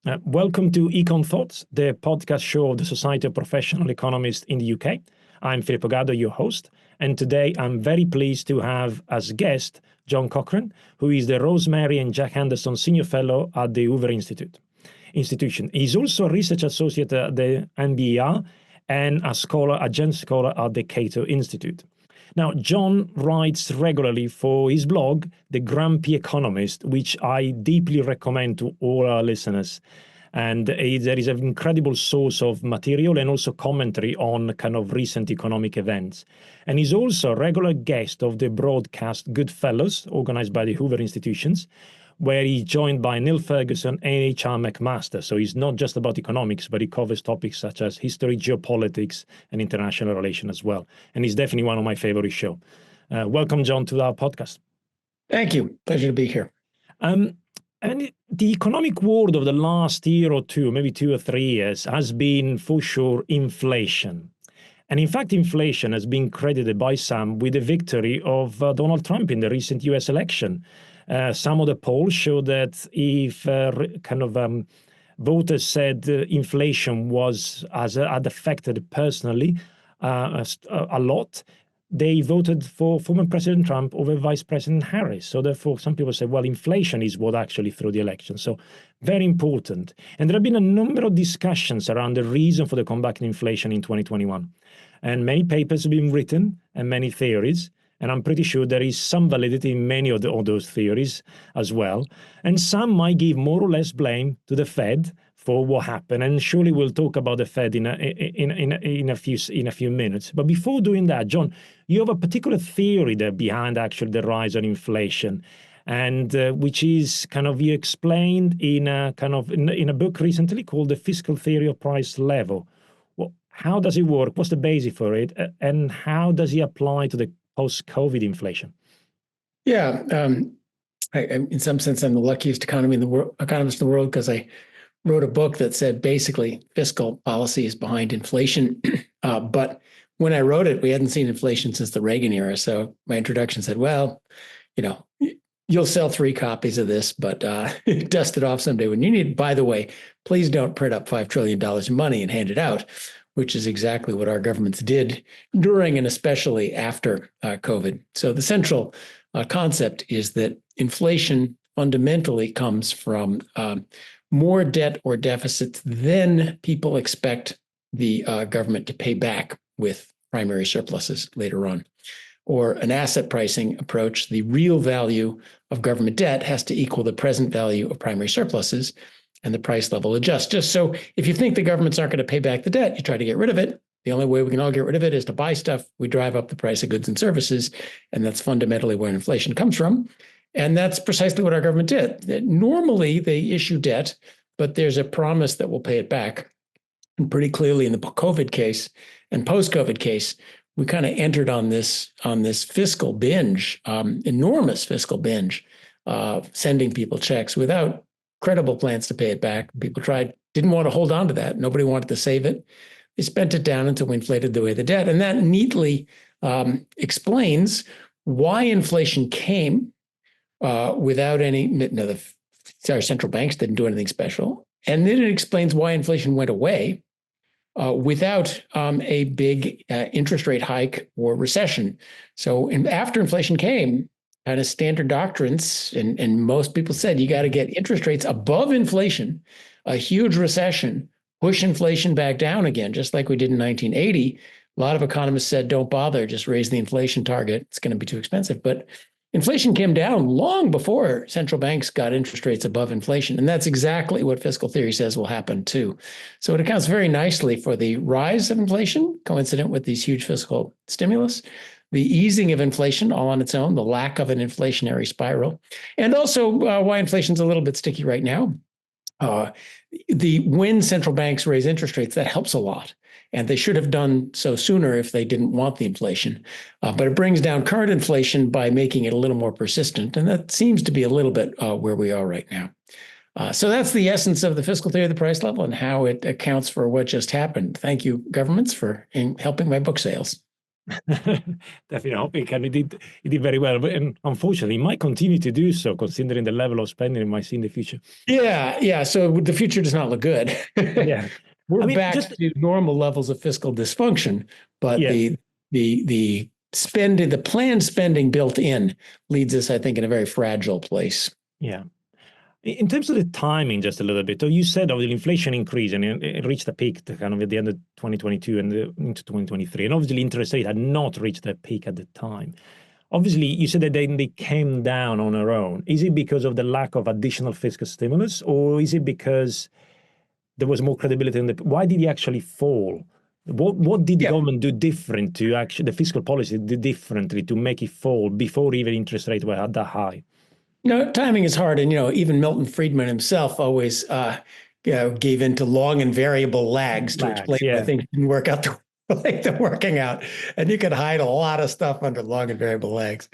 Welcome to Econ Thoughts, the podcast show of the Society of Professional Economists in the UK. I'm Filippo, your host, and today I'm very pleased to have as guest John Cochrane, who is the Rosemary and Jack Anderson Senior Fellow at the Hoover Institution. He's also a research associate at the NBER and a adjunct scholar at the Cato Institute. Now, John writes regularly for his blog, The Grumpy Economist, which I deeply recommend to all our listeners. And there is an incredible source of material and also commentary on kind of recent economic events. And he's also a regular guest of the broadcast Goodfellows, organized by the Hoover Institutions, where he's joined by Neil Ferguson and H.R. McMaster. So he's not just about economics, but he covers topics such as history, geopolitics, and international relations as well. And he's definitely one of my favorite shows. Welcome, John, to our podcast. Thank you. Pleasure to be here. And the economic world of the last year or two, maybe 2 or 3 years, has been for sure inflation. And in fact, inflation has been credited by some with the victory of Donald Trump in the recent US election. Some of the polls show that if voters said inflation had affected personally a lot, they voted for former President Trump over Vice President Harris. So therefore, some people say, well, inflation is what actually threw the election. So very important. And there have been a number of discussions around the reason for the comeback in inflation in 2021. And many papers have been written and many theories. And I'm pretty sure there is some validity in many of those theories as well. And some might give more or less blame to the Fed for what happened. And surely we'll talk about the Fed in a few minutes. But before doing that, John, you have a particular theory there behind actually the rise of inflation, and which is kind of you explained in a book recently called The Fiscal Theory of Price Level. Well, how does it work? What's the basis for it? And how does it apply to the post-COVID inflation? Yeah, in some sense, I'm the luckiest economist in the world because I wrote a book that said basically fiscal policy is behind inflation. But when I wrote it, we hadn't seen inflation since the Reagan era. So my introduction said, well, you'll sell 3 copies of this, but dust it off someday when you need it. By the way, please don't print up $5 trillion in money and hand it out, which is exactly what our governments did during and especially after COVID. So the central concept is that inflation fundamentally comes from more debt or deficits than people expect the government to pay back with primary surpluses later on. Or an asset pricing approach, the real value of government debt has to equal the present value of primary surpluses, and the price level adjusts. Just so if you think the governments aren't going to pay back the debt, you try to get rid of it. The only way we can all get rid of it is to buy stuff. We drive up the price of goods and services, and that's fundamentally where inflation comes from. And that's precisely what our government did. Normally, they issue debt, but there's a promise that we'll pay it back. And pretty clearly in the COVID case and post-COVID case, we kind of entered on this fiscal binge, enormous fiscal binge, sending people checks without credible plans to pay it back. People didn't want to hold on to that. Nobody wanted to save it. They spent it down until we inflated the debt. And that neatly explains why inflation came without our central banks didn't do anything special. And then it explains why inflation went away without a big interest rate hike or recession. So after inflation came, kind of standard doctrines, and most people said you got to get interest rates above inflation, a huge recession, push inflation back down again, just like we did in 1980. A lot of economists said, don't bother, just raise the inflation target. It's going to be too expensive. But inflation came down long before central banks got interest rates above inflation. And that's exactly what fiscal theory says will happen too. So it accounts very nicely for the rise of inflation, coincident with these huge fiscal stimulus, the easing of inflation all on its own, the lack of an inflationary spiral, and also why inflation's a little bit sticky right now. When central banks raise interest rates, that helps a lot. And they should have done so sooner if they didn't want the inflation. But it brings down current inflation by making it a little more persistent. And that seems to be a little bit where we are right now. So that's the essence of the fiscal theory of the price level and how it accounts for what just happened. Thank you, governments, for helping my book sales. Definitely hoping, and it did very well. But and unfortunately, it might continue to do so, considering the level of spending it might see in the future. Yeah. So the future does not look good. Yeah, We're I mean, back just to normal levels of fiscal dysfunction, but yeah, the spending, the planned spending built in leads us, I think, in a very fragile place. yeah. In terms of the timing, just a little bit. So you said of the inflation increase and it reached a peak kind of at the end of 2022 and into 2023, and obviously interest rate had not reached that peak at the time. Obviously, you said that they came down on their own. Is it because of the lack of additional fiscal stimulus, or is it because there was more credibility in the? Why did it actually fall? What did the Yeah. government do different to actually the fiscal policy do differently to make it fall before even interest rates were at that high? No, timing is hard. And, even Milton Friedman himself always gave into long and variable lags to explain Lags, why yeah. things didn't work out the way they're working out. And you could hide a lot of stuff under long and variable lags.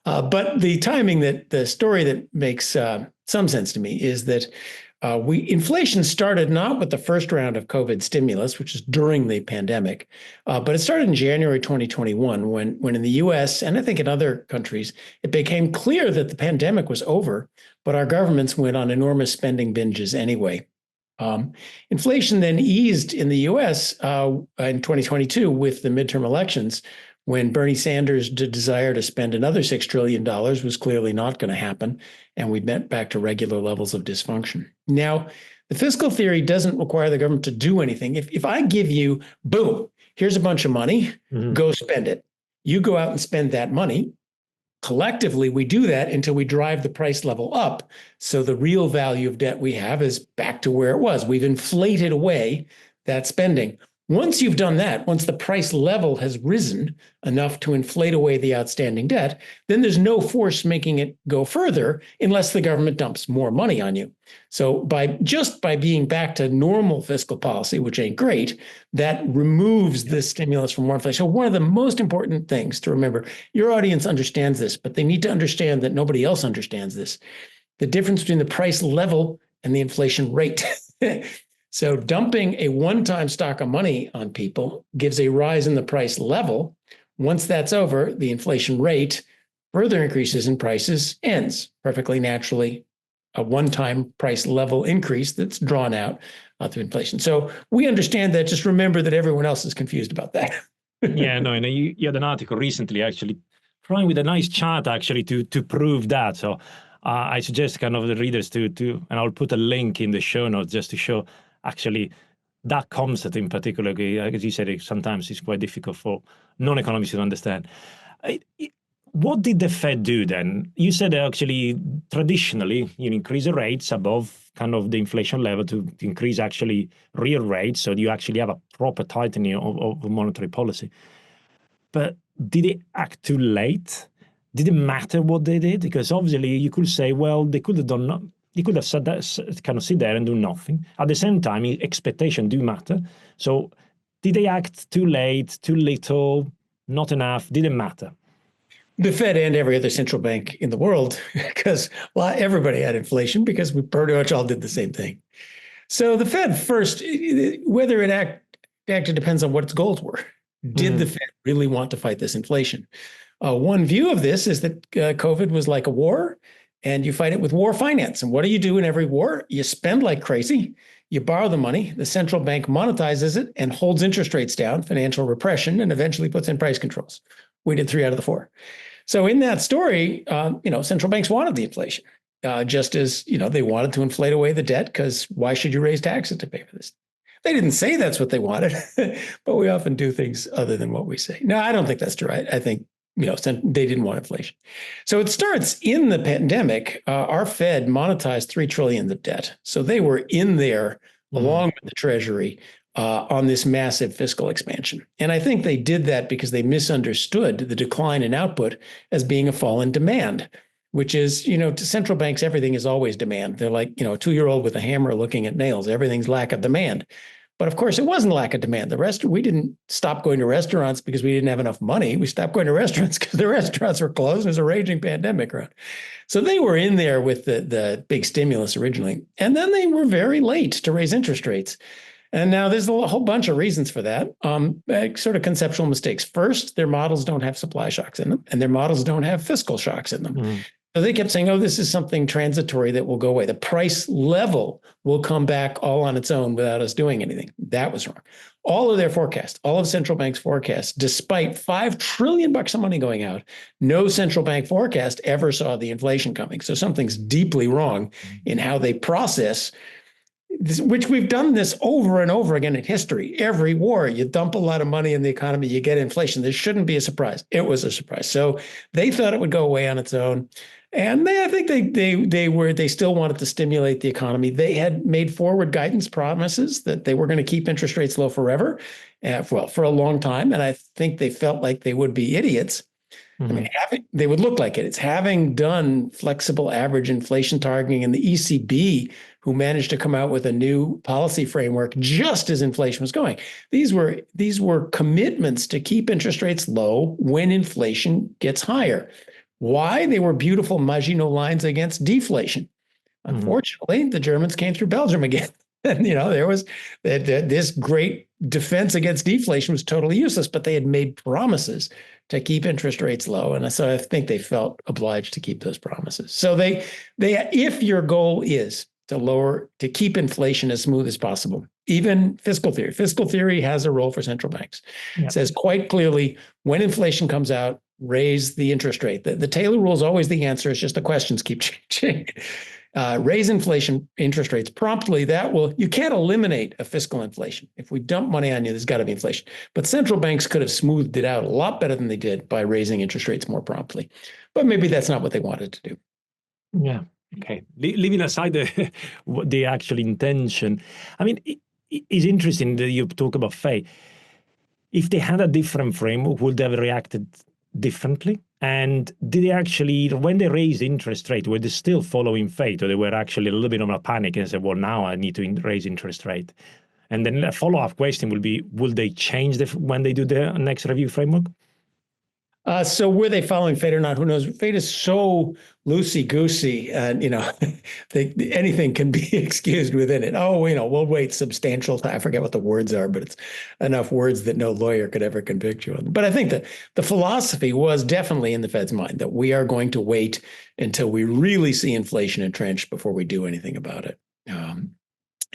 But the timing, the story that makes some sense to me is that inflation started not with the first round of COVID stimulus, which is during the pandemic, but it started in January 2021 when in the US and I think in other countries, it became clear that the pandemic was over, but our governments went on enormous spending binges anyway. Inflation then eased in the US in 2022 with the midterm elections, when Bernie Sanders' desire to spend another $6 trillion was clearly not going to happen, and we went back to regular levels of dysfunction. Now, the fiscal theory doesn't require the government to do anything. If I give you, boom, here's a bunch of money, go spend it. You go out and spend that money. Collectively, we do that until we drive the price level up. So the real value of debt we have is back to where it was. We've inflated away that spending. Once you've done that, once the price level has risen enough to inflate away the outstanding debt, then there's no force making it go further unless the government dumps more money on you. So by being back to normal fiscal policy, which ain't great, that removes the stimulus from more inflation. So one of the most important things to remember, your audience understands this, but they need to understand that nobody else understands this. The difference between the price level and the inflation rate. So dumping a one-time stock of money on people gives a rise in the price level. Once that's over, the inflation rate further increases in prices, ends perfectly naturally, a one-time price level increase that's drawn out through inflation. So we understand that. Just remember that everyone else is confused about that. Yeah, no, and you had an article recently actually trying with a nice chart actually to prove that. So I suggest kind of the readers to and I'll put a link in the show notes just to show actually that concept in particular. As you said, sometimes it's quite difficult for non-economists to understand. What did the Fed do then? You said actually traditionally you increase the rates above kind of the inflation level to increase actually real rates, so you actually have a proper tightening of monetary policy. But did it act too late? Did it matter what they did? Because obviously you could say, well, they could have done. They could have said that, kind of sit there and do nothing. At the same time, expectations do matter. So, did they act too late, too little, not enough? Didn't matter. The Fed and every other central bank in the world, because everybody had inflation because we pretty much all did the same thing. So the Fed first, whether it acted depends on what its goals were. Did the Fed really want to fight this inflation? One view of this is that COVID was like a war, and you fight it with war finance. And what do you do in every war? You spend like crazy. You borrow the money. The central bank monetizes it and holds interest rates down, financial repression, and eventually puts in price controls. We did 3 out of the 4. So in that story, central banks wanted the inflation, just as, they wanted to inflate away the debt, because why should you raise taxes to pay for this? They didn't say that's what they wanted, but we often do things other than what we say. No, I don't think that's true. I think, they didn't want inflation. So it starts in the pandemic. Our Fed monetized $3 trillion of debt. So they were in there along with the Treasury on this massive fiscal expansion. And I think they did that because they misunderstood the decline in output as being a fall in demand, which is, to central banks, everything is always demand. They're like, a 2-year-old with a hammer looking at nails. Everything's lack of demand. But of course, it wasn't lack of demand. We didn't stop going to restaurants because we didn't have enough money. We stopped going to restaurants because the restaurants were closed. There's a raging pandemic around. So they were in there with the big stimulus originally. And then they were very late to raise interest rates. And now there's a whole bunch of reasons for that. Sort of conceptual mistakes. First, their models don't have supply shocks in them, and their models don't have fiscal shocks in them. Mm. So they kept saying, oh, this is something transitory that will go away. The price level will come back all on its own without us doing anything. That was wrong. All of their forecasts, all of central banks' forecasts, despite $5 trillion of money going out, no central bank forecast ever saw the inflation coming. So something's deeply wrong in how they process this, which we've done this over and over again in history. Every war, you dump a lot of money in the economy, you get inflation. This shouldn't be a surprise. It was a surprise. So they thought it would go away on its own. And I think they still wanted to stimulate the economy. They had made forward guidance promises that they were going to keep interest rates low forever, for a long time. And I think they felt like they would be idiots. I mean, they would look like it. It's having done flexible average inflation targeting, and the ECB, who managed to come out with a new policy framework just as inflation was going. These were commitments to keep interest rates low when inflation gets higher. Why? They were beautiful Maginot lines against deflation. Unfortunately, the Germans came through Belgium again. And, there was this great defense against deflation was totally useless, but they had made promises to keep interest rates low. And so I think they felt obliged to keep those promises. So if your goal is to keep inflation as smooth as possible, even fiscal theory has a role for central banks. It says quite clearly, when inflation comes out, raise the interest rate. The Taylor rule is always the answer. It's just the questions keep changing. Raise interest rates promptly. You can't eliminate a fiscal inflation. If we dump money on you, there's got to be inflation. But central banks could have smoothed it out a lot better than they did by raising interest rates more promptly. But maybe that's not what they wanted to do. Yeah. Okay. Leaving aside the actual intention, I mean, it's interesting that you talk about Fay. If they had a different framework, would they have reacted differently? And did they actually, when they raised interest rate, were they still following Fate, or they were actually a little bit of a panic and said, well, now I need to raise interest rate? And then a follow-up question will be, will they change when they do the next review framework? So were they following Fate or not? Who knows? Fate is so loosey-goosey, and anything can be excused within it. Oh, we'll wait substantial time. I forget what the words are, but it's enough words that no lawyer could ever convict you on. But I think that the philosophy was definitely in the Fed's mind that we are going to wait until we really see inflation entrenched before we do anything about it.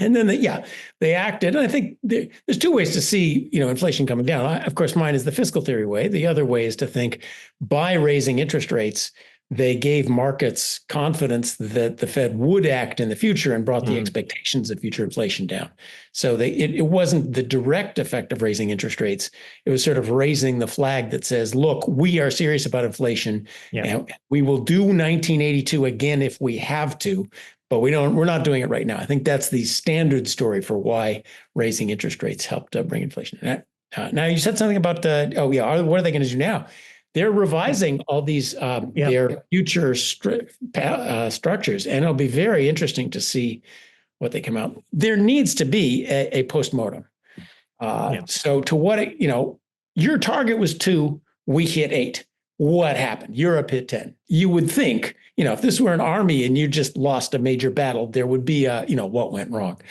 And then they acted. And I think there's two ways to see, inflation coming down. Of course, mine is the fiscal theory way. The other way is to think by raising interest rates, they gave markets confidence that the Fed would act in the future and brought the expectations of future inflation down. So it wasn't the direct effect of raising interest rates. It was sort of raising the flag that says, look, we are serious about inflation. And we will do 1982 again if we have to. But we're not doing it right now. I think that's the standard story for why raising interest rates helped bring inflation. Now you said something about, what are they going to do now? They're revising all these their future structures, and it'll be very interesting to see what they come out. There needs to be a postmortem. So to what, your target was 2, we hit 8. What happened? Europe hit 10. You would think, if this were an army and you just lost a major battle, there would be what went wrong.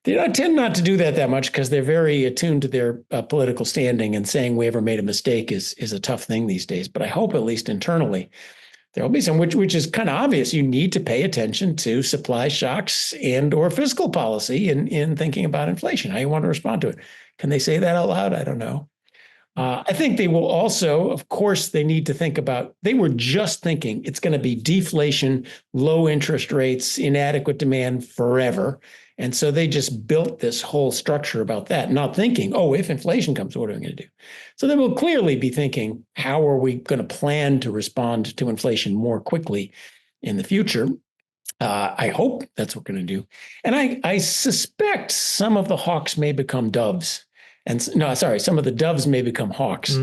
They tend not to do that much because they're very attuned to their political standing, and saying we ever made a mistake is a tough thing these days. But I hope at least internally there will be some, which is kind of obvious. You need to pay attention to supply shocks and or fiscal policy in thinking about inflation, how you want to respond to it. Can they say that out loud? I don't know. I think they will also, of course, they need to think about, they were just thinking it's going to be deflation, low interest rates, inadequate demand forever. And so they just built this whole structure about that, not thinking, if inflation comes, what are we going to do? So they will clearly be thinking, how are we going to plan to respond to inflation more quickly in the future? I hope that's what we're going to do. And I suspect some of the hawks may become doves. Some of the doves may become hawks,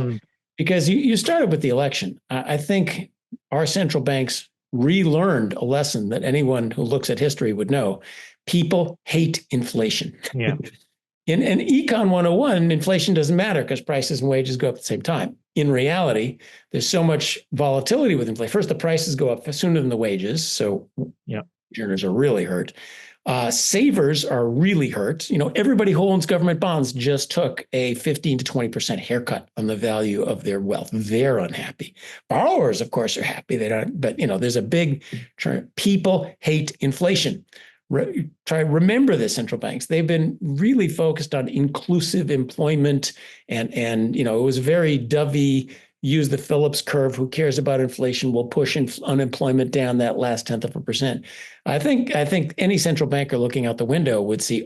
because you started with the election. I think our central banks relearned a lesson that anyone who looks at history would know. People hate inflation. Yeah. In Econ 101, inflation doesn't matter because prices and wages go up at the same time. In reality, there's so much volatility with inflation. First, the prices go up sooner than the wages. So earners are really hurt. Savers are really hurt. Everybody who owns government bonds just took a 15 to 20% haircut on the value of their wealth. They're unhappy. Borrowers, of course, are happy. They don't, but there's a big trend. People hate inflation. Remember this, central banks. They've been really focused on inclusive employment, and it was very dovey. Use the Phillips curve. Who cares about inflation? We'll push unemployment down that last 0.1%. I think any central banker looking out the window would see,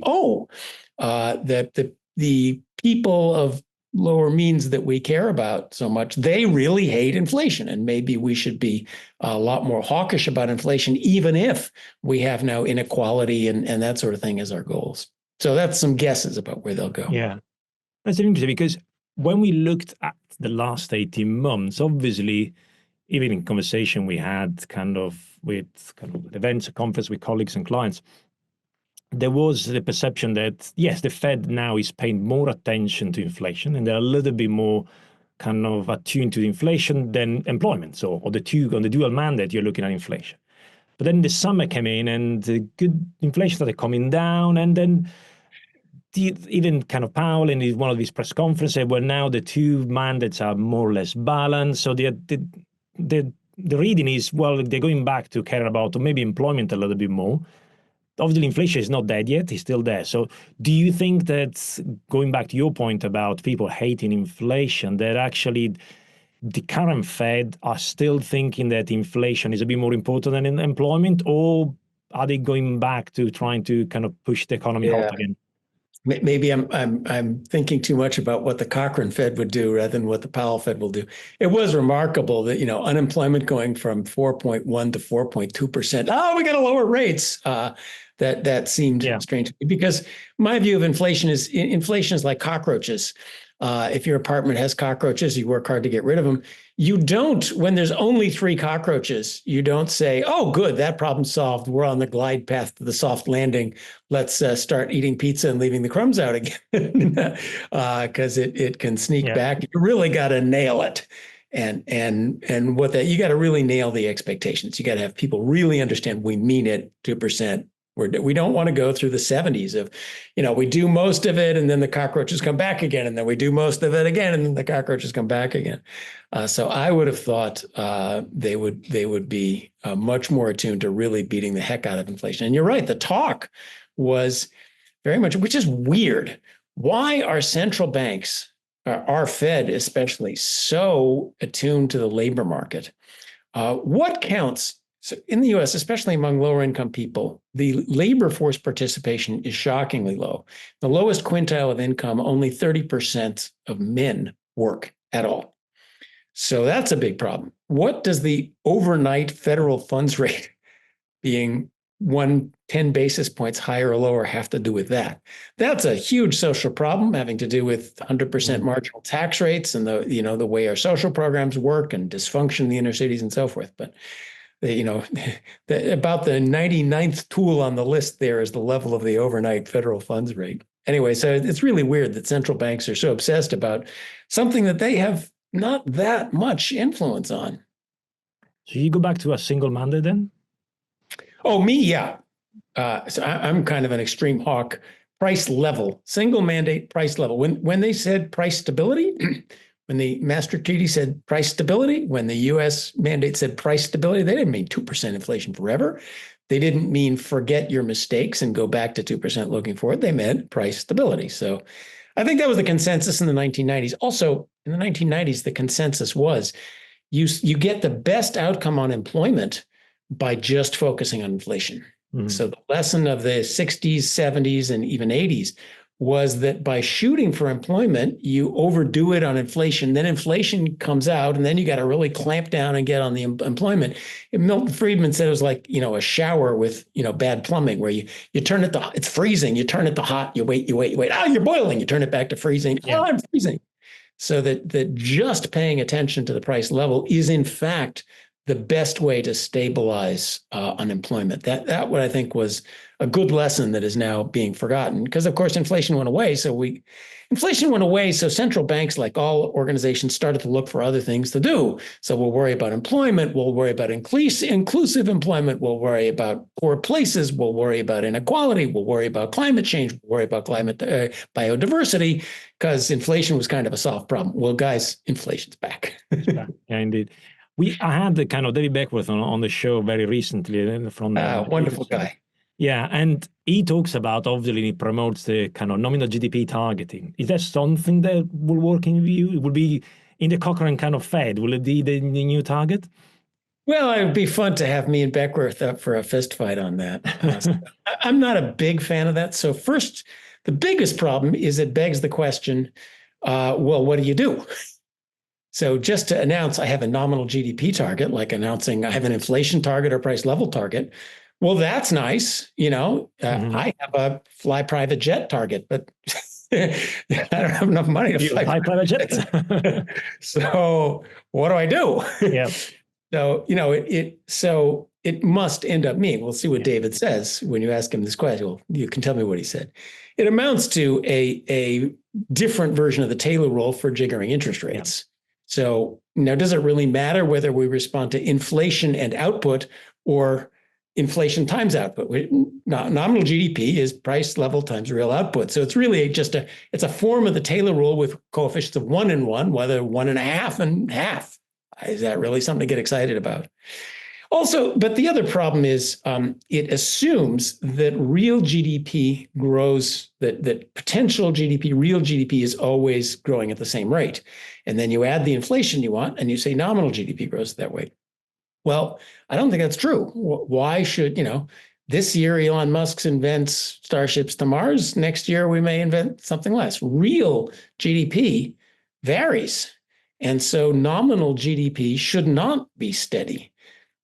that the people of lower means that we care about so much, they really hate inflation, and maybe we should be a lot more hawkish about inflation, even if we have now inequality and that sort of thing as our goals. So that's some guesses about where they'll go. Yeah, that's interesting, because when we looked at the last 18 months, obviously, even in conversation we had with events, a conference with colleagues and clients, there was the perception that, yes, the Fed now is paying more attention to inflation, and they're a little bit more attuned to inflation than employment. So, on the dual mandate, you're looking at inflation. But then the summer came in, and the good inflation started coming down, and then even Powell in one of these press conferences said, well, now the two mandates are more or less balanced. So the reading is, well, they're going back to care about maybe employment a little bit more. Obviously, inflation is not dead yet. It's still there. So do you think that, going back to your point about people hating inflation, that actually the current Fed are still thinking that inflation is a bit more important than employment, or are they going back to trying to push the economy out again? Maybe I'm thinking too much about what the Cochrane Fed would do rather than what the Powell Fed will do. It was remarkable that unemployment going from 4.1 to 4.2%. Oh, we got to lower rates. That seemed strange, because my view of inflation is like cockroaches. If your apartment has cockroaches, you work hard to get rid of them. You don't, when there's only 3 cockroaches, you don't say, oh, good, that problem's solved. We're on the glide path to the soft landing. Let's start eating pizza and leaving the crumbs out again, because it can sneak back. You really got to nail it. And you got to really nail the expectations. You got to have people really understand we mean it, 2%. We don't want to go through the 70s of, we do most of it and then the cockroaches come back again, and then we do most of it again and then the cockroaches come back again. So I would have thought they would be much more attuned to really beating the heck out of inflation. And you're right, the talk was very much, which is weird. Why are central banks, our Fed especially, so attuned to the labor market? What counts? So in the US, especially among lower income people, the labor force participation is shockingly low. The lowest quintile of income, only 30% of men work at all. So that's a big problem. What does the overnight federal funds rate being 10 basis points higher or lower have to do with that? That's a huge social problem, having to do with 100% marginal tax rates and the way our social programs work and dysfunction in the inner cities and so forth. But about the 99th tool on the list there is the level of the overnight federal funds rate. Anyway, so it's really weird that central banks are so obsessed about something that they have not that much influence on. So you go back to a single mandate then? Oh, me, yeah. So I'm kind of an extreme hawk. Price level, single mandate price level. When they said price stability, when the Maastricht Treaty said price stability, when the U.S. mandate said price stability, they didn't mean 2% inflation forever. They didn't mean forget your mistakes and go back to 2% looking forward. They meant price stability. So I think that was the consensus in the 1990s. Also, in the 1990s, the consensus was you get the best outcome on employment by just focusing on inflation. Mm-hmm. So the lesson of the 60s, 70s, and even 80s was that by shooting for employment, you overdo it on inflation. Then inflation comes out, and then you got to really clamp down and get on the employment. And Milton Friedman said it was like, a shower with, bad plumbing, where you turn it to, it's freezing. You turn it to hot. You wait. Oh, you're boiling. You turn it back to freezing. Yeah. Oh, I'm freezing. So that just paying attention to the price level is, in fact, the best way to stabilize unemployment. That what I think was a good lesson that is now being forgotten because, of course, inflation went away. So central banks, like all organizations, started to look for other things to do. So we'll worry about employment. We'll worry about inclusive employment. We'll worry about poor places. We'll worry about inequality. We'll worry about climate change. We'll worry about biodiversity, because inflation was kind of a solved problem. Well, guys, inflation's back. Yeah, indeed. I had the kind of David Beckworth on the show very recently from wonderful guy. Yeah, and he talks about, obviously, he promotes the kind of nominal GDP targeting. Is that something that will work in you? It will be in the Cochrane kind of Fed? Will it be the new target? Well, it would be fun to have me and Beckworth up for a fist fight on that. I'm not a big fan of that. So first, the biggest problem is it begs the question, well, what do you do? So just to announce I have a nominal GDP target, like announcing I have an inflation target or price level target, well, that's nice. I have a fly private jet target, but I don't have enough money to fly private jets. So what do I do? Yeah. So it must end up meaning, we'll see what David says when you ask him this question. Well, you can tell me what he said. It amounts to a different version of the Taylor rule for jiggering interest rates. Yeah. So now, does it really matter whether we respond to inflation and output or inflation times output? Nominal GDP is price level times real output. So it's really it's a form of the Taylor rule with coefficients of 1 and 1, whether 1.5 and half. Is that really something to get excited about? Also, but the other problem is it assumes that real GDP grows, that potential GDP, real GDP is always growing at the same rate. And then you add the inflation you want and you say nominal GDP grows that way. Well, I don't think that's true. Why should, this year Elon Musk invents starships to Mars. Next year we may invent something less. Real GDP varies. And so nominal GDP should not be steady.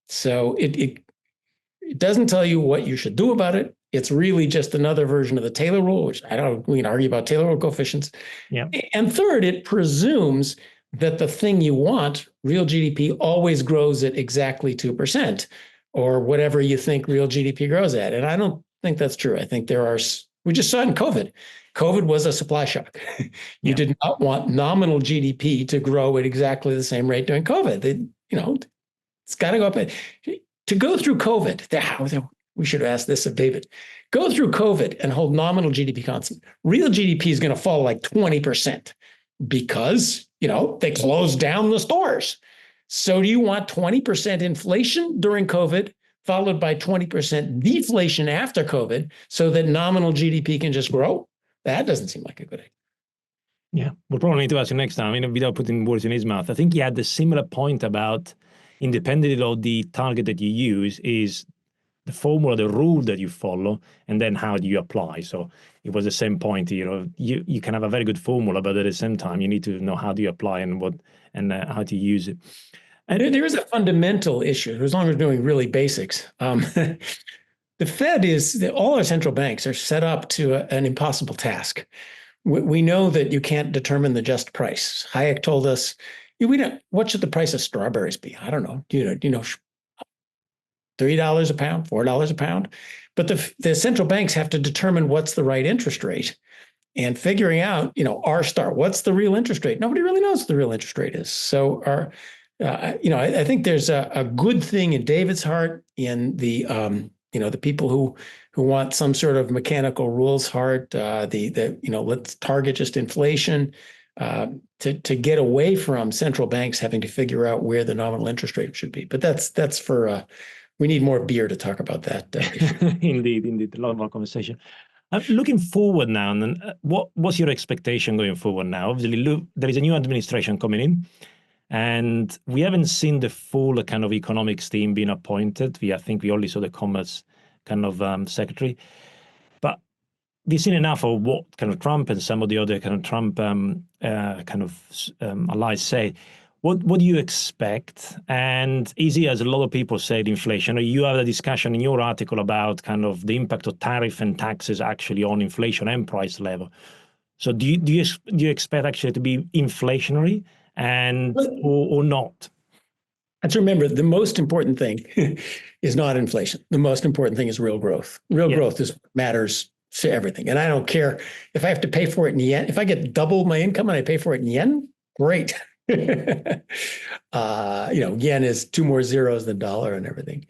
So it doesn't tell you what you should do about it. It's really just another version of the Taylor rule, which we can argue about Taylor rule coefficients. Yeah. And third, it presumes that the thing you want, real GDP, always grows at exactly 2% or whatever you think real GDP grows at. And I don't think that's true. I think we just saw it in COVID. COVID was a supply shock. You did not want nominal GDP to grow at exactly the same rate during COVID. It's got to go up. To go through COVID, we should have asked this of David. Go through COVID and hold nominal GDP constant. Real GDP is going to fall like 20% because, they closed down the stores. So do you want 20% inflation during COVID, followed by 20% deflation after COVID, so that nominal GDP can just grow? That doesn't seem like a good idea. Yeah, we'll probably need to ask him next time, without putting words in his mouth. I think he had the similar point about, independently of the target that you use, is the formula, the rule that you follow, and then how do you apply. So it was the same point. You can have a very good formula, but at the same time, you need to know how do you apply and how to use it. And there is a fundamental issue, as long as we're doing really basics. The Fed all our central banks are set up to an impossible task. We know that you can't determine the just price. Hayek told us, what should the price of strawberries be? I don't know. $3 a pound, $4 a pound. But the central banks have to determine what's the right interest rate, and figuring out, R*, what's the real interest rate? Nobody really knows what the real interest rate is. So I think there's a good thing in David's heart, in the people who want some sort of mechanical rules heart, let's target just inflation, to get away from central banks having to figure out where the nominal interest rate should be. But that's for we need more beer to talk about that. Indeed, a lot more conversation. Looking forward now, and what's your expectation going forward now? Obviously, there is a new administration coming in, and we haven't seen the full kind of economics team being appointed. I think we only saw the commerce kind of secretary, but we've seen enough of what kind of Trump and some of the other kind of Trump allies say. What do you expect? And is it, as a lot of people said, inflation? You have a discussion in your article about kind of the impact of tariff and taxes actually on inflation and price level. So do you expect actually to be inflationary or not? Let's remember the most important thing is not inflation. The most important thing is real growth. Real growth is what matters to everything. And I don't care if I have to pay for it in yen. If I get double my income and I pay for it in yen, great. Yen is 2 more zeros than dollar and everything.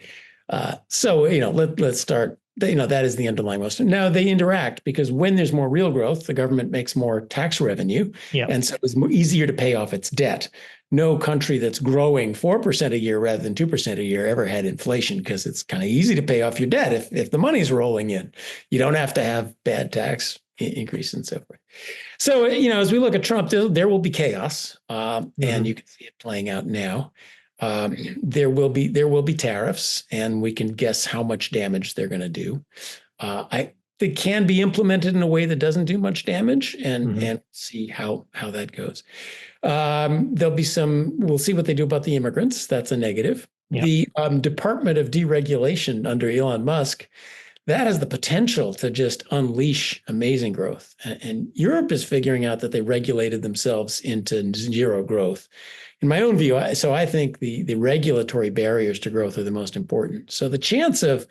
So let's start. That is the underlying most. Now they interact because when there's more real growth, the government makes more tax revenue, and so it's easier to pay off its debt. No country that's growing 4% a year rather than 2% a year ever had inflation because it's kind of easy to pay off your debt if the money's rolling in. You don't have to have bad tax increase and so forth. So as we look at Trump, there will be chaos, and you can see it playing out now. There will be tariffs, and we can guess how much damage they're going to do. They can be implemented in a way that doesn't do much damage, and see how that goes. There'll be we'll see what they do about the immigrants. That's a negative. Yeah. The Department of Deregulation under Elon Musk, that has the potential to just unleash amazing growth. And Europe is figuring out that they regulated themselves into zero growth. In my own view, I think the regulatory barriers to growth are the most important. So the chance of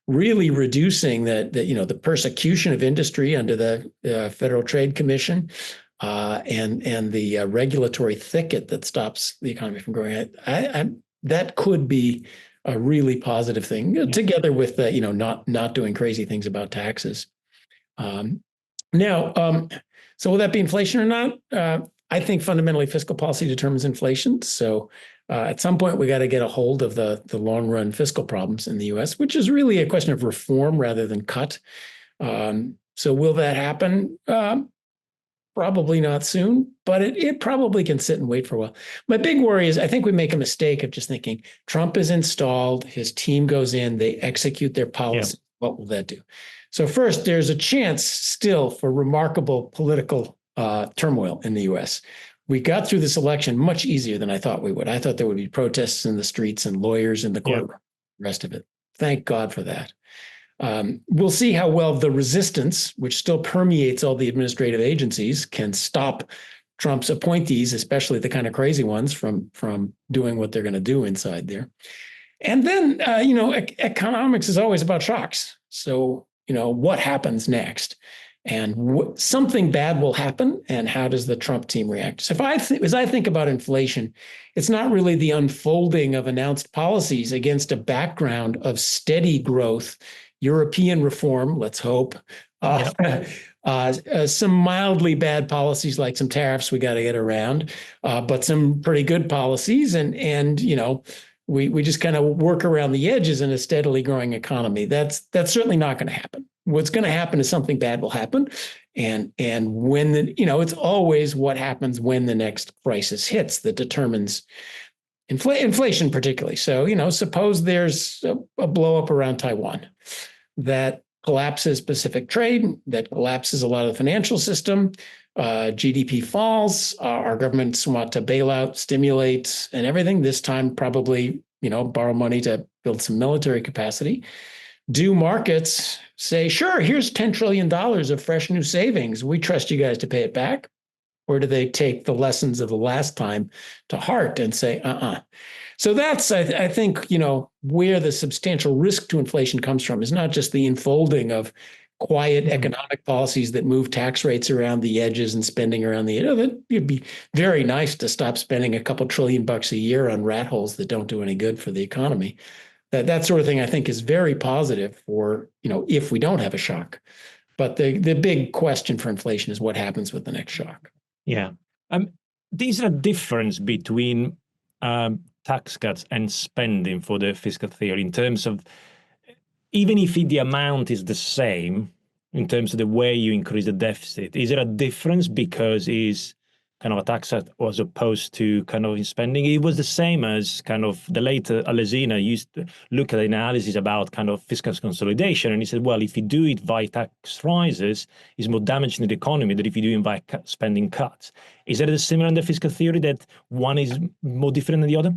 really reducing the persecution of industry under the Federal Trade Commission and the regulatory thicket that stops the economy from growing, that could be a really positive thing, together with not doing crazy things about taxes. So will that be inflation or not? I think fundamentally fiscal policy determines inflation. So at some point, we got to get a hold of the long run fiscal problems in the U.S., which is really a question of reform rather than cut. So will that happen? Probably not soon, but it probably can sit and wait for a while. My big worry is I think we make a mistake of just thinking Trump is installed, his team goes in, they execute their policy. Yeah. What will that do? So first, there's a chance still for remarkable political turmoil in the U.S. We got through this election much easier than I thought we would. I thought there would be protests in the streets and lawyers in the courtroom, the rest of it. Thank God for that. We'll see how well the resistance, which still permeates all the administrative agencies, can stop Trump's appointees, especially the kind of crazy ones, from doing what they're going to do inside there. And then, economics is always about shocks. So, what happens next? And something bad will happen, and how does the Trump team react? So as I think about inflation, it's not really the unfolding of announced policies against a background of steady growth, European reform, let's hope, some mildly bad policies like some tariffs we got to get around, but some pretty good policies, and we just kind of work around the edges in a steadily growing economy. That's certainly not going to happen. What's going to happen is something bad will happen. And when it's always what happens when the next crisis hits that determines inflation particularly. So, suppose there's a blow up around Taiwan that collapses Pacific trade, that collapses a lot of the financial system, GDP falls, our governments want to bail out, stimulate, and everything. This time, probably, borrow money to build some military capacity. Do markets say, sure, here's $10 trillion of fresh new savings. We trust you guys to pay it back? Or do they take the lessons of the last time to heart and say, So that's, I think, where the substantial risk to inflation comes from is not just the enfolding of quiet economic policies that move tax rates around the edges and spending around the edges. It'd be very nice to stop spending a couple $1 trillion a year on rat holes that don't do any good for the economy. That sort of thing, I think, is very positive for, if we don't have a shock. But the big question for inflation is what happens with the next shock. Yeah. There's a difference between tax cuts and spending for the fiscal theory in terms of, even if the amount is the same in terms of the way you increase the deficit, is there a difference because it's kind of a tax cut as opposed to kind of in spending? It was the same as kind of the later Alesina used to look at the analysis about kind of fiscal consolidation. And he said, well, if you do it via tax rises, it's more damaging to the economy than if you do it via spending cuts. Is that similar in the fiscal theory that one is more different than the other?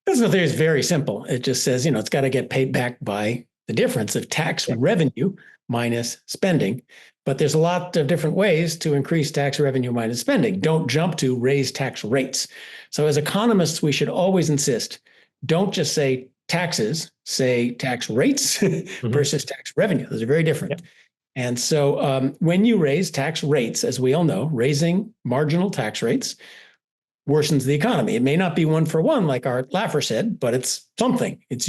Fiscal theory is very simple. It just says, it's got to get paid back by the difference of tax revenue minus spending. But there's a lot of different ways to increase tax revenue minus spending. Don't jump to raise tax rates. So as economists, we should always insist don't just say taxes, say tax rates versus tax revenue. Those are very different. Yep. And so when you raise tax rates, as we all know, raising marginal tax rates worsens the economy. It may not be one for one, like Art Laffer said, but it's something. It's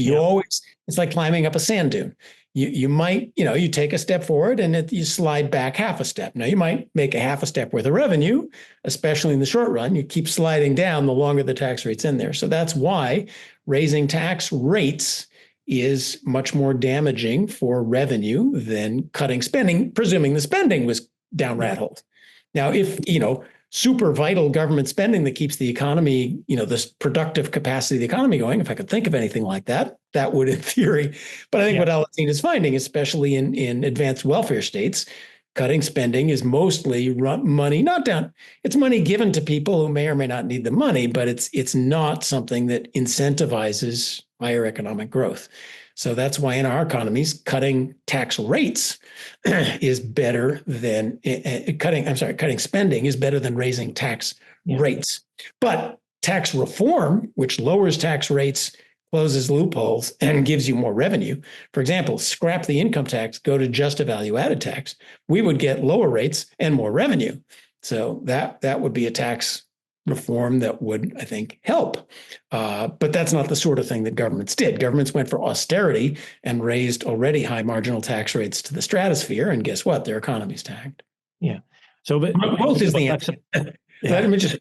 like climbing up a sand dune. You might, you take a step forward and you slide back half a step. Now you might make a half a step worth of revenue, especially in the short run. You keep sliding down the longer the tax rate's in there. So that's why raising tax rates is much more damaging for revenue than cutting spending, presuming the spending was down rat holes. Now, if, super vital government spending that keeps the economy, this productive capacity of the economy going, if I could think of anything like that, that would in theory. But I think what Alassine is finding, especially in advanced welfare states, cutting spending is mostly money, not down. It's money given to people who may or may not need the money, but it's not something that incentivizes higher economic growth. So that's why in our economies, cutting tax rates is better than cutting spending is better than raising tax rates. But tax reform, which lowers tax rates, closes loopholes, and gives you more revenue. For example, scrap the income tax, go to just a value-added tax. We would get lower rates and more revenue. So that would be a tax reform that would, I think, help. But that's not the sort of thing that governments did. Governments went for austerity and raised already high marginal tax rates to the stratosphere. And guess what? Their economy's tanked. Yeah. So growth is the answer. Let me just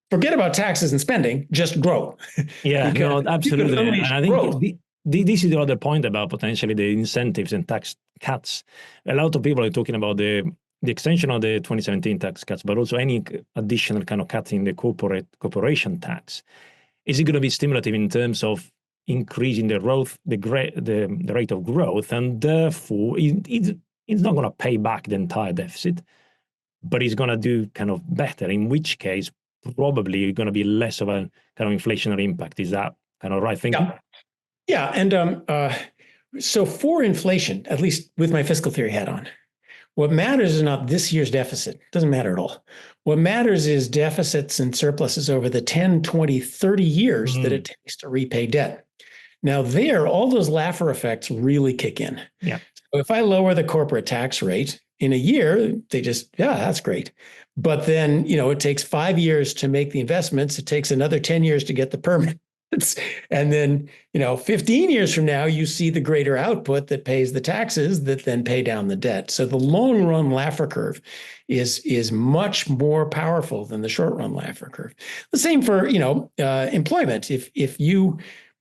forget about taxes and spending, just grow. Yeah, no, absolutely. And I think this is the other point about potentially the incentives and tax cuts. A lot of people are talking about the extension of the 2017 tax cuts, but also any additional kind of cut in the corporation tax. Is it going to be stimulative in terms of increasing the growth, the rate of growth, and therefore it's not going to pay back the entire deficit, but it's going to do kind of better, in which case probably going to be less of a kind of inflationary impact. Is that kind of right thinking? Yeah. And so for inflation, at least with my fiscal theory hat on, what matters is not this year's deficit. It doesn't matter at all. What matters is deficits and surpluses over the 10, 20, 30 years that it takes to repay debt. Now all those Laffer effects really kick in. Yeah. So if I lower the corporate tax rate in a year, they just, that's great. But then, it takes 5 years to make the investments. It takes another 10 years to get the permits. And then, 15 years from now, you see the greater output that pays the taxes that then pay down the debt. So the long run Laffer curve is much more powerful than the short run Laffer curve. The same for, employment.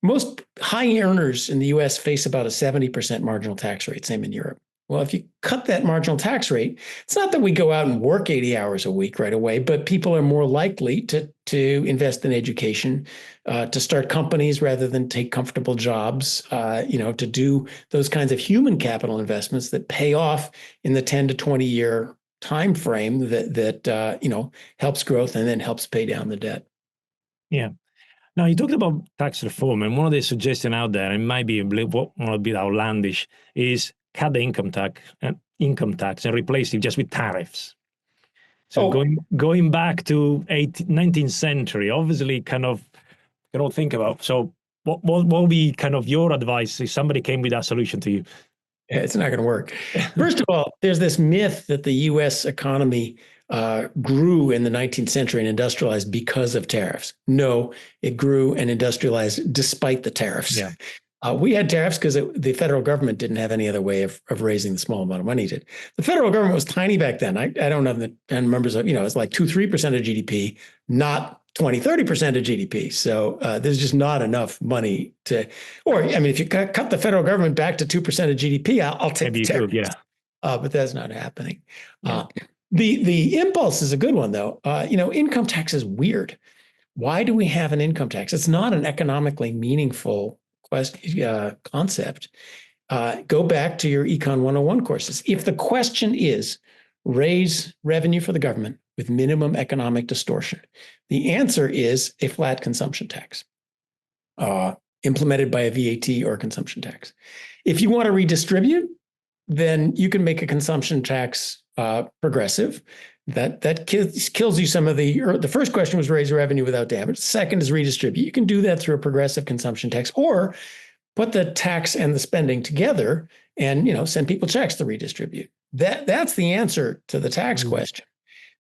Most high earners in the US face about a 70% marginal tax rate, same in Europe. Well, if you cut that marginal tax rate, it's not that we go out and work 80 hours a week right away, but people are more likely to invest in education, to start companies rather than take comfortable jobs, to do those kinds of human capital investments that pay off in the 10 to 20 year time frame that helps growth and then helps pay down the debt. Yeah. Now, you talked about tax reform, and one of the suggestions out there, and might be a bit outlandish, is cut the income tax and replace it just with tariffs. So going back to 19th century, obviously kind of you don't think about. So what would be kind of your advice if somebody came with that solution to you? Yeah, it's not going to work. First of all, there's this myth that the U.S. economy grew in the 19th century and industrialized because of tariffs. No, it grew and industrialized despite the tariffs. Yeah. We had tariffs because the federal government didn't have any other way of raising the small amount of money it did. The federal government was tiny back then. I don't have the numbers of, it's like 2-3% of GDP, not 20-30% of GDP. So there's just not enough money if you cut the federal government back to 2% of GDP, I'll take the tariffs. But that's not happening. Yeah. The impulse is a good one, though. Income tax is weird. Why do we have an income tax? It's not an economically meaningful concept. Go back to your Econ 101 courses. If the question is raise revenue for the government with minimum economic distortion, the answer is a flat consumption tax implemented by a VAT or a consumption tax. If you want to redistribute, then you can make a consumption tax progressive, that kills you some of the first question was raise revenue without damage. Second is redistribute. You can do that through a progressive consumption tax, or put the tax and the spending together and, send people checks to redistribute. That's the answer to the tax question.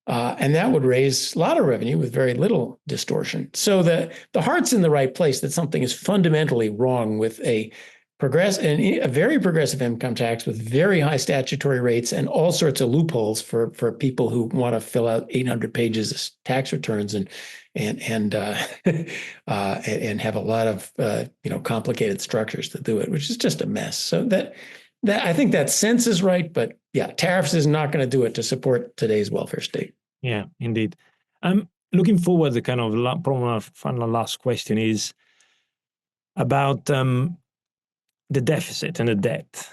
And that would raise a lot of revenue with very little distortion. So the heart's in the right place, that something is fundamentally wrong with a very progressive income tax with very high statutory rates and all sorts of loopholes for people who want to fill out 800 pages of tax returns and have a lot of complicated structures to do it, which is just a mess. So that I think that sense is right, but yeah, tariffs is not going to do it to support today's welfare state. Yeah, indeed. Looking forward, the kind of probably final last question is about the deficit and the debt.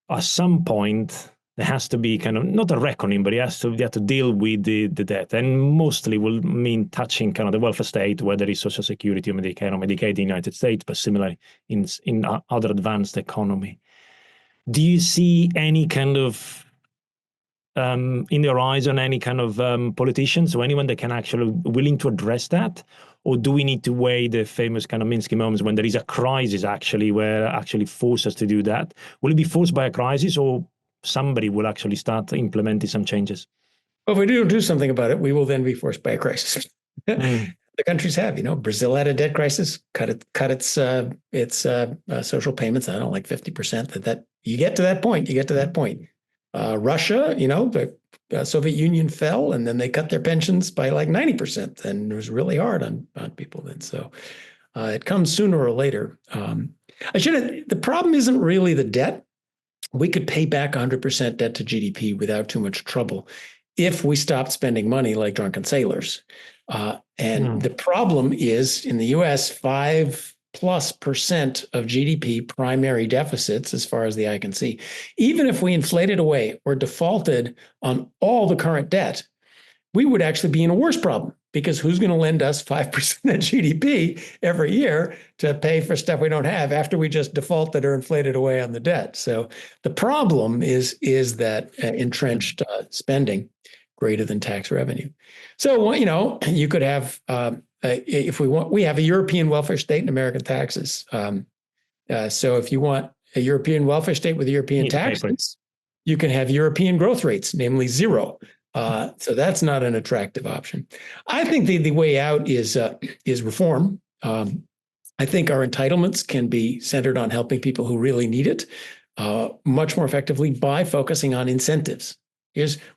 At some point, there has to be kind of not a reckoning, but you have to deal with the debt, and mostly will mean touching kind of the welfare state, whether it's Social Security or Medicare in the United States, but similarly in other advanced economy. Do you see any kind of in the horizon, any kind of politicians or anyone that can actually willing to address that? Or do we need to wait the famous kind of Minsky moments when there is a crisis actually where actually force us to do that? Will it be forced by a crisis, or somebody will actually start implementing some changes? Well, if we don't do something about it, we will then be forced by a crisis. The countries have, Brazil had a debt crisis, cut its social payments. I don't like 50%. That you get to that point. Russia, the Soviet Union fell, and then they cut their pensions by like 90%, and it was really hard on people then. So it comes sooner or later. The problem isn't really the debt. We could pay back 100% debt to GDP without too much trouble if we stopped spending money like drunken sailors. The problem is, in the US, 5+% of GDP primary deficits, as far as the eye can see. Even if we inflated away or defaulted on all the current debt, we would actually be in a worse problem, because who's going to lend us 5% of GDP every year to pay for stuff we don't have after we just defaulted or inflated away on the debt? So the problem is that entrenched spending greater than tax revenue. So, you could have, if we have a European welfare state and American taxes. So if you want a European welfare state with European taxes, you can have European growth rates, namely zero. So that's not an attractive option. I think the way out is reform. I think our entitlements can be centered on helping people who really need it much more effectively by focusing on incentives.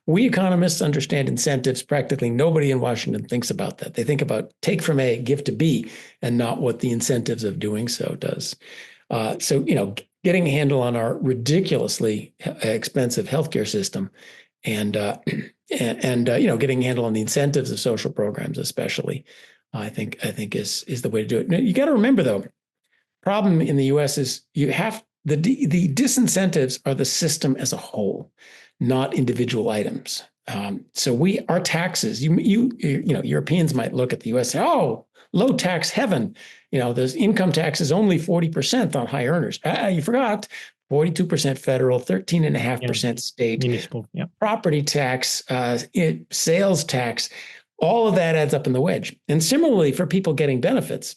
We economists understand incentives. Practically nobody in Washington thinks about that. They think about take from A, give to B, and not what the incentives of doing so does. So, getting a handle on our ridiculously expensive healthcare system, and getting a handle on the incentives of social programs, especially, I think is the way to do it. Now, you got to remember, though, problem in the U.S. is the disincentives are the system as a whole, not individual items. So our taxes, Europeans might look at the U.S. and say, oh, low tax heaven. There's income tax is only 40% on high earners. You forgot 42% federal, 13.5% state, municipal, property tax, sales tax. All of that adds up in the wedge. And similarly for people getting benefits,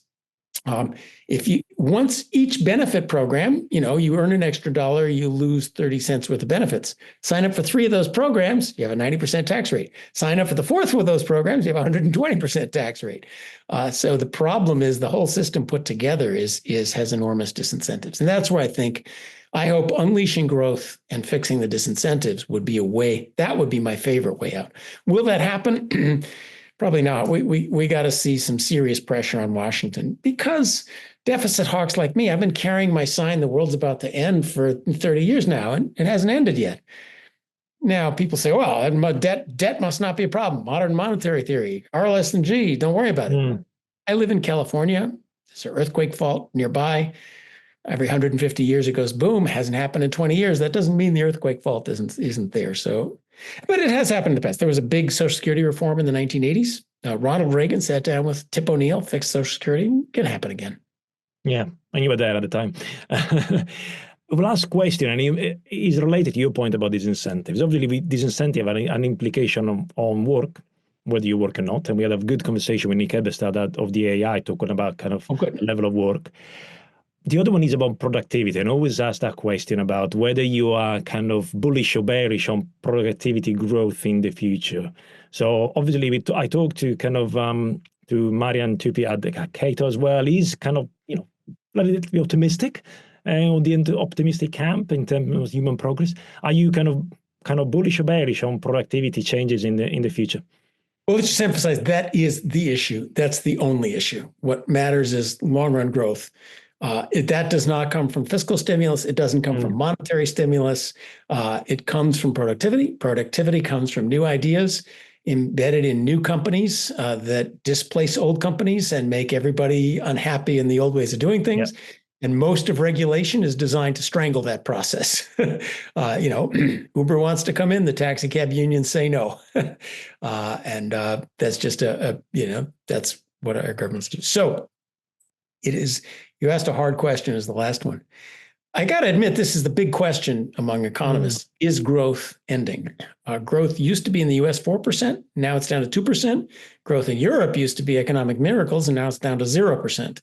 once each benefit program, you earn an extra $1, you lose 30 cents worth of benefits. Sign up for 3 of those programs, you have a 90% tax rate. Sign up for the 4th of those programs, you have a 120% tax rate. So the problem is the whole system put together has enormous disincentives. And that's where I hope unleashing growth and fixing the disincentives would be a way. That would be my favorite way out. Will that happen? Probably not. We got to see some serious pressure on Washington, because deficit hawks like me, I've been carrying my sign, the world's about to end, for 30 years now, and it hasn't ended yet. Now people say, well, debt must not be a problem. Modern monetary theory, R less than G, don't worry about it. I live in California. There's an earthquake fault nearby. Every 150 years it goes boom. It hasn't happened in 20 years. That doesn't mean the earthquake fault isn't there. So, but it has happened in the past. There was a big Social Security reform in the 1980s. Ronald Reagan sat down with Tip O'Neill, fixed Social Security. It can happen again. Yeah, and you were there at the time. The last question, and it is related to your point about these incentives. Obviously, these incentives have an implication on work, whether you work or not. And we had a good conversation with Nick Eberstad of the AI, talking about kind of the level of work. The other one is about productivity. And I always ask that question about whether you are kind of bullish or bearish on productivity growth in the future. So obviously, I talked to kind of to Marian Tupi at Cato as well. He's kind of, a little bit optimistic. On the optimistic camp in terms of human progress. Are you kind of bullish or bearish on productivity changes in the future? Well, let's just emphasize that is the issue. That's the only issue. What matters is long-run growth. That does not come from fiscal stimulus. It doesn't come from monetary stimulus. It comes from productivity. Productivity comes from new ideas embedded in new companies that displace old companies and make everybody unhappy in the old ways of doing things. Yep. And most of regulation is designed to strangle that process. Uber wants to come in, the taxi cab unions say no. And that's just that's what our governments do. So it is, you asked a hard question as the last one. I got to admit, this is the big question among economists. Is growth ending? Growth used to be in the US 4%. Now it's down to 2%. Growth in Europe used to be economic miracles, and now it's down to 0%.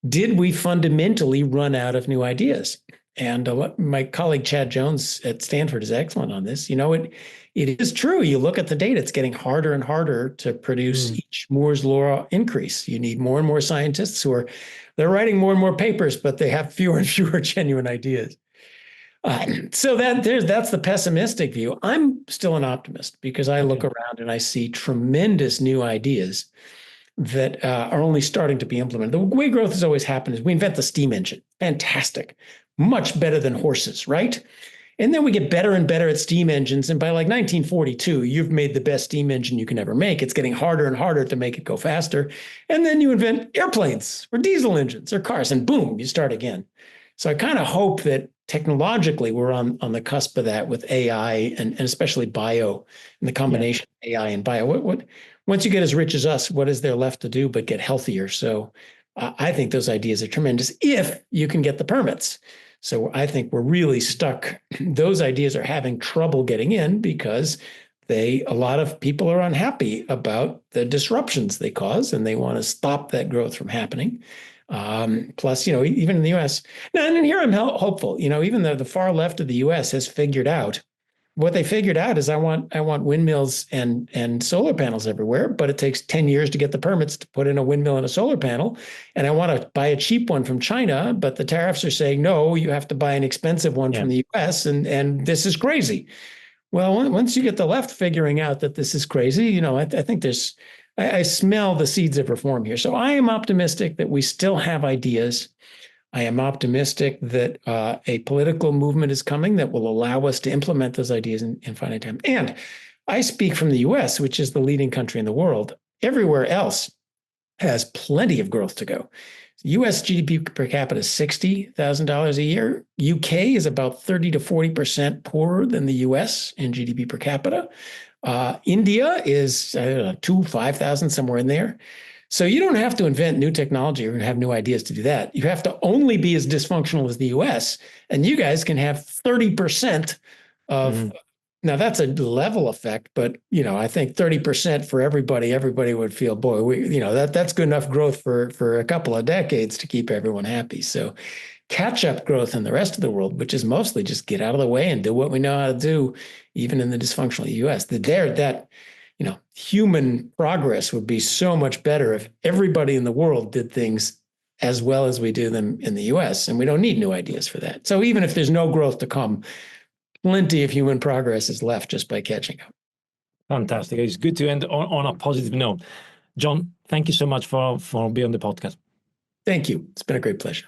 Did we fundamentally run out of new ideas? And my colleague Chad Jones at Stanford is excellent on this. It is true. You look at the data, it's getting harder and harder to produce each Moore's law increase. You need more and more scientists they're writing more and more papers, but they have fewer and fewer genuine ideas. So that's the pessimistic view. I'm still an optimist because I look around and I see tremendous new ideas that are only starting to be implemented. The way growth has always happened is we invent the steam engine. Fantastic. Much better than horses, right? And then we get better and better at steam engines. And by like 1942, you've made the best steam engine you can ever make. It's getting harder and harder to make it go faster. And then you invent airplanes or diesel engines or cars, and boom, you start again. So I kind of hope that technologically we're on the cusp of that with AI and especially bio and the combination of AI and bio. Once you get as rich as us, what is there left to do but get healthier? So I think those ideas are tremendous if you can get the permits. So I think we're really stuck. Those ideas are having trouble getting in because a lot of people are unhappy about the disruptions they cause, and they want to stop that growth from happening. Plus, even in the US, now, and here I'm hopeful, even though the far left of the US has figured out, what they figured out is I want windmills and solar panels everywhere, but it takes 10 years to get the permits to put in a windmill and a solar panel. And I want to buy a cheap one from China, but the tariffs are saying, no, you have to buy an expensive one from the US, and this is crazy. Well, once you get the left figuring out that this is crazy, I think I smell the seeds of reform here. So I am optimistic that we still have ideas. I am optimistic that a political movement is coming that will allow us to implement those ideas in finite time. And I speak from the US, which is the leading country in the world. Everywhere else has plenty of growth to go. US GDP per capita is $60,000 a year. UK is about 30 to 40% poorer than the US in GDP per capita. India is 5,000, somewhere in there. So you don't have to invent new technology or have new ideas to do that. You have to only be as dysfunctional as the US, and you guys can have 30% of, now that's a level effect, but I think 30% for everybody would feel, boy, that's good enough growth for a couple of decades to keep everyone happy. So catch-up growth in the rest of the world, which is mostly just get out of the way and do what we know how to do, even in the dysfunctional US. Human progress would be so much better if everybody in the world did things as well as we do them in the US, and we don't need new ideas for that. So even if there's no growth to come, plenty of human progress is left just by catching up. Fantastic. It's good to end on a positive note. John, thank you so much for being on the podcast. Thank you. It's been a great pleasure.